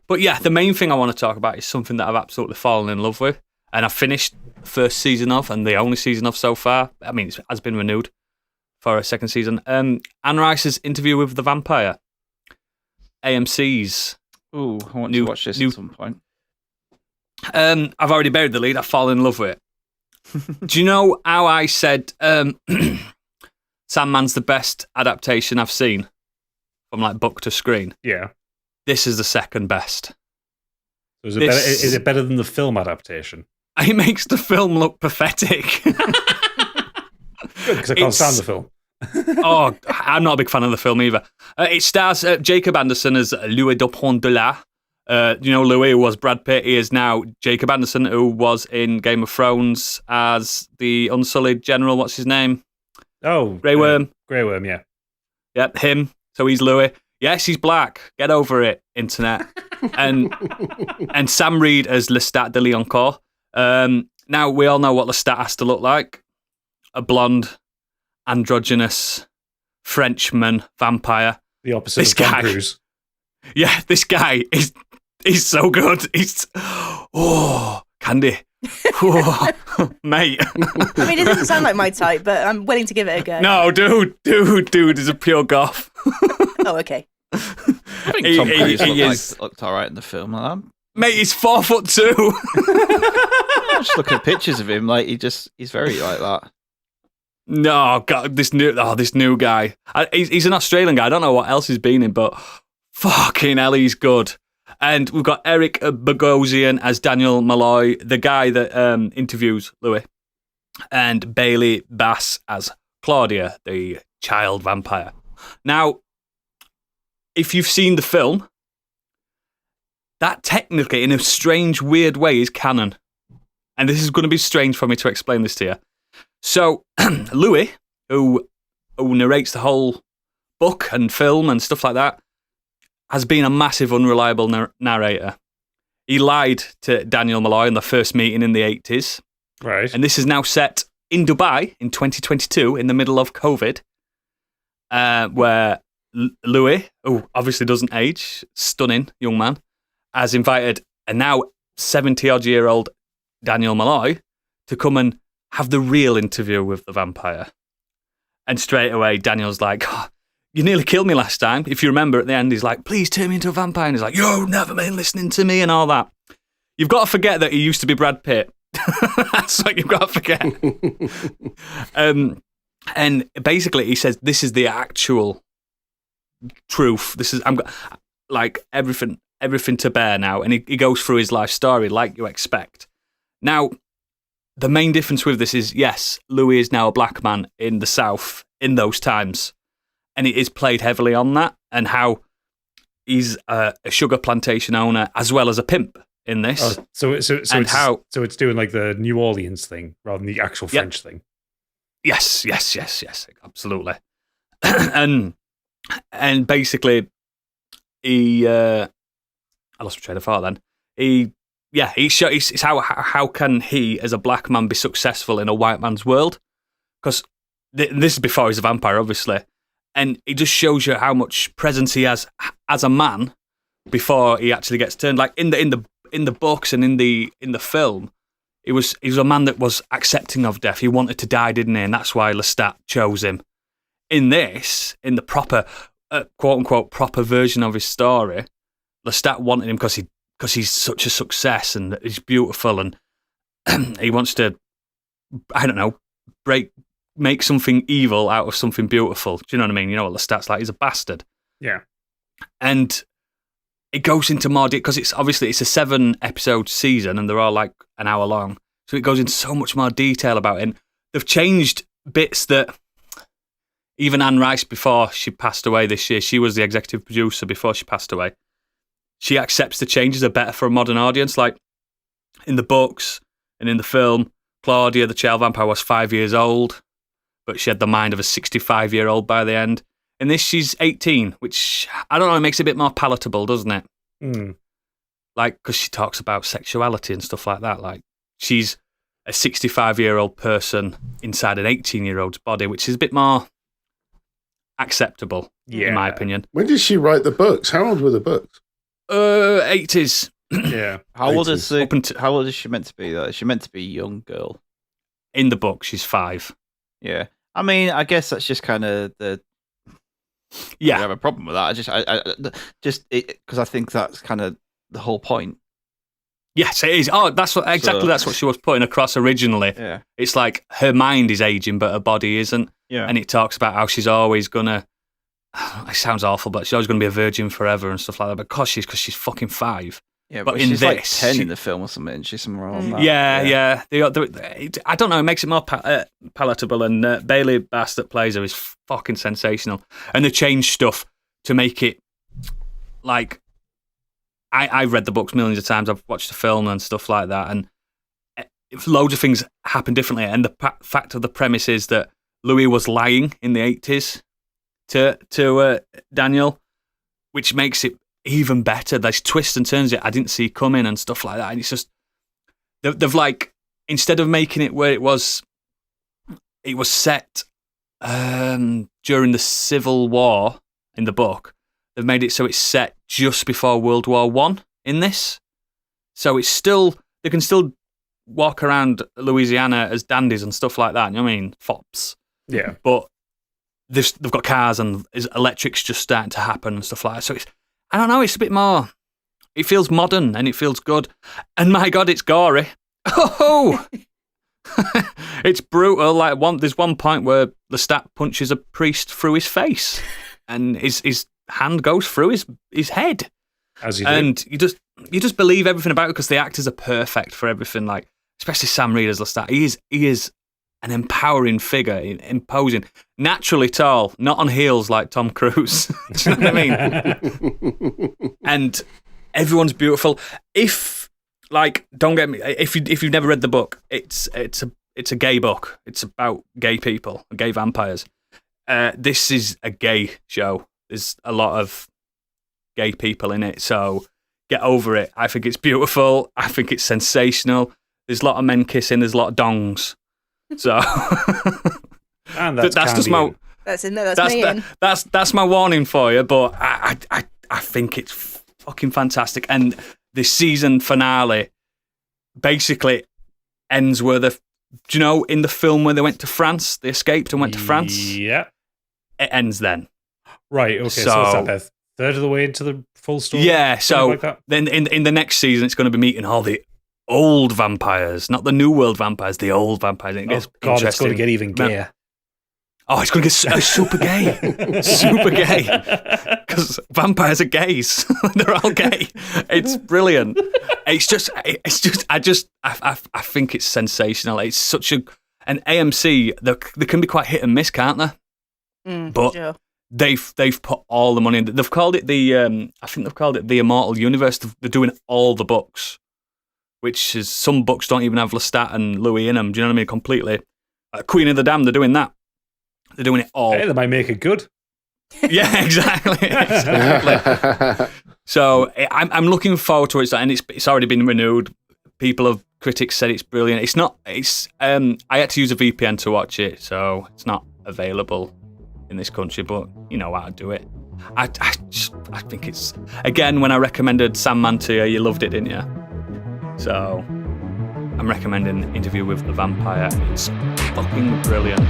But yeah, the main thing I want to talk about is something that I've absolutely fallen in love with. And I've finished the first season of, and the only season of so far. I mean, it has been renewed for a second season. Anne Rice's Interview with the Vampire. AMC's. Ooh, I want to watch this at some point. I've already buried the lead. I've fallen in love with it. Do you know how I said Sandman's the best adaptation I've seen from like book to screen? Yeah. This is the second best. So is it better than the film adaptation? It makes the film look pathetic. Good, because I can't stand the film. I'm not a big fan of the film either. It stars Jacob Anderson as Louis Dupont de la. You know Louis, who was Brad Pitt. He is now Jacob Anderson, who was in Game of Thrones as the Unsullied General. What's his name? Oh, Grey Worm. Grey Worm, yeah. Yep, him. So he's Louis. Yes, he's black. Get over it, internet. And Sam Reed as Lestat de Lioncourt. Now, we all know what Lestat has to look like. A blonde, androgynous Frenchman vampire. The opposite of Tom Cruise. Yeah, this guy he's so good. He's Candy. Mate. I mean, it doesn't sound like my type, but I'm willing to give it a go. No, dude is a pure goth. Oh, okay. I think Tom Cruise looked all right in the film. Mate, he's 4'2". Just look at pictures of him, like he's very like that. No, God, this new guy. He's an Australian guy. I don't know what else he's been in, but fucking hell, he's good. And we've got Eric Bogosian as Daniel Malloy, the guy that interviews Louis, and Bailey Bass as Claudia, the child vampire. Now, if you've seen the film, that technically, in a strange, weird way, is canon. And this is going to be strange for me to explain this to you. So, Louis, who narrates the whole book and film and stuff like that, has been a massive unreliable narrator. He lied to Daniel Malloy in the first meeting in the 80s. Right. And this is now set in Dubai in 2022, in the middle of COVID, where Louis, who obviously doesn't age, stunning young man, has invited a now 70-odd-year-old Daniel Malloy to come and have the real interview with the vampire. And straight away, Daniel's like, you nearly killed me last time. If you remember at the end, he's like, please turn me into a vampire. And he's like, you've never been listening to me and all that. You've got to forget that he used to be Brad Pitt. That's what you've got to forget. And basically, he says, this is the actual truth. I'm like everything to bear now. And he goes through his life story like you expect. Now, the main difference with this is, yes, Louis is now a black man in the South in those times. And it is played heavily on that and how he's a sugar plantation owner as well as a pimp in this. Oh, so it's doing like the New Orleans thing rather than the actual French thing. Yes, absolutely. and basically, I lost my train of thought then. It's how can he, as a black man, be successful in a white man's world? Because this is before he's a vampire, obviously. And it just shows you how much presence he has as a man before he actually gets turned. Like in the books and in the film, he was a man that was accepting of death. He wanted to die, didn't he? And that's why Lestat chose him. In the proper quote unquote proper version of his story, Lestat wanted him because he's such a success and he's beautiful and he wants to, I don't know, make something evil out of something beautiful. Do you know what I mean? You know what Lestat's like? He's a bastard. Yeah. And it goes into more because it's a 7-episode season and they're all like an hour long. So it goes into so much more detail about it. And they've changed bits that even Anne Rice, before she passed away this year, she was the executive producer before she passed away. She accepts the changes are better for a modern audience. Like in the books and in the film, Claudia, the child vampire, was 5 years old, but she had the mind of a 65-year-old by the end. In this, she's 18, which, I don't know, it makes it a bit more palatable, doesn't it? Mm. Like, because she talks about sexuality and stuff like that. Like, she's a 65-year-old person inside an 18-year-old's body, which is a bit more acceptable, in my opinion. When did she write the books? How old were the books? 80s. Yeah. How old is Up until- How old is she meant to be though? Is she meant to be a young girl? In the book, she's 5. Yeah. I mean, I guess that's just kind of the. I Yeah, have a problem with that. Just because I think that's kind of the whole point. yes, it is. Oh, that's what she was putting across originally. Yeah. It's like her mind is aging, but her body isn't. Yeah. And it talks about how she's always gonna. It sounds awful, but she's always gonna be a virgin forever and stuff like that. Because she's fucking 5. Yeah, but but in she's like this, 10 she- in the film or something. She's somewhere on that. Yeah. I don't know. It makes it more palatable. And Bailey Bass that plays her is fucking sensational. And they changed stuff to make it like. I've read the books millions of times. I've watched the film and stuff like that. And loads of things happen differently. And the fact of the premise is that Louis was lying in the 80s to Daniel, which makes it even better. There's twists and turns that I didn't see coming and stuff like that. And it's just they've like, instead of making it where it was set during the Civil War in the book, they've made it so it's set just before World War One in this. So it's still, they can still walk around Louisiana as dandies and stuff like that. You know what I mean? Fops. Yeah. But they've got cars and electric's just starting to happen and stuff like that. So it's, I don't know, it's a bit more, it feels modern and it feels good. And my God, it's gory. Oh! It's brutal. Like there's one point where Lestat punches a priest through his face and his hand goes through his head. As you do. And you just believe everything about it because the actors are perfect for everything. Like, especially Sam Reed as Lestat. He is an empowering figure, imposing, naturally tall, not on heels like Tom Cruise. Do you know what I mean? And everyone's beautiful. Don't get me. If you've never read the book, it's a gay book. It's about gay people, gay vampires. This is a gay show. There's a lot of gay people in it, so get over it. I think it's beautiful. I think it's sensational. There's a lot of men kissing. There's a lot of dongs. So and that's just my. That's in there. That's me in. That's my warning for you. But I think it's fucking fantastic. And the season finale basically ends where do you know in the film where they went to France, they escaped and went to France? Yeah. It ends then. Right. Okay. So what's that? A third of the way into the full story. Yeah. So like that? then in the next season, it's going to be meeting all the old vampires, not the New World vampires, the old vampires. And it gets God, it's interesting. going to get even gayer. Oh, it's going to get super gay. Super gay. Because vampires are gays. They're all gay. It's brilliant. I think it's sensational. It's such an AMC, they can be quite hit and miss, can't they? But sure. they've put all the money in. They've called it I think they've called it the Immortal Universe. They're doing all the books, which is, some books don't even have Lestat and Louis in them. Do you know what I mean? Completely. Queen of the Damned, they're doing that. They're doing it all. Hey, they might make it good. Yeah, exactly. So I'm looking forward to it, and it's already been renewed. Critics said it's brilliant. It's not. I had to use a VPN to watch it, so it's not available in this country. But you know how to do it. I think it's, again, when I recommended Sandman to you, you loved it, didn't you? So I'm recommending Interview with the Vampire. It's fucking brilliant.